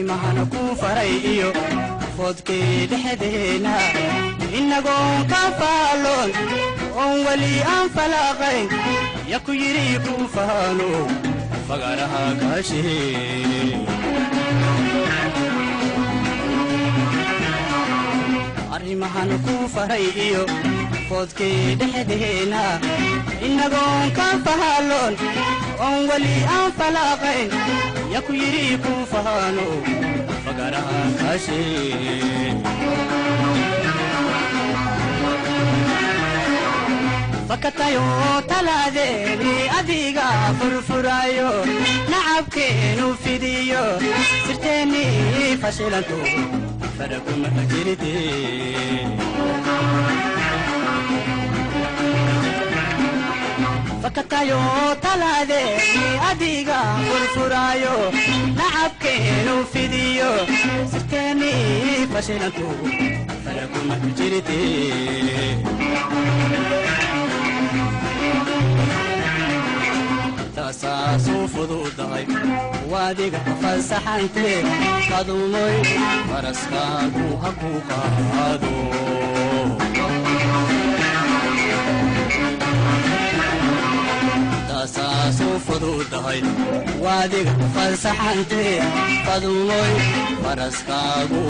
arrimahana ku faray iyo fodkii dhexdeena inagoo ka faaloon oo wali aan falaqayn yaku yiri ku faalo fagaraha kaashi arrimahana ku faray iyo fodkii dhexdeena inagoo ka faaloon oo wali aan falaqayn yaku yiri ku faalo fagaraha kaashi fakatayo taladeeni adiga furfurayo nacabkeenu fidiyo sirteeni fashilanto farakum ajirite fakatayo taladeeni adiga furfurayo nacabkeenu fidiyo sirteeni fashilanto farakum ajirite تاسو فضوداي واديك فلسحنتي قدومي فرسكاكو هكو قادو تاسو فضوداي واديك فلسحنتي قدومي فرسكاكو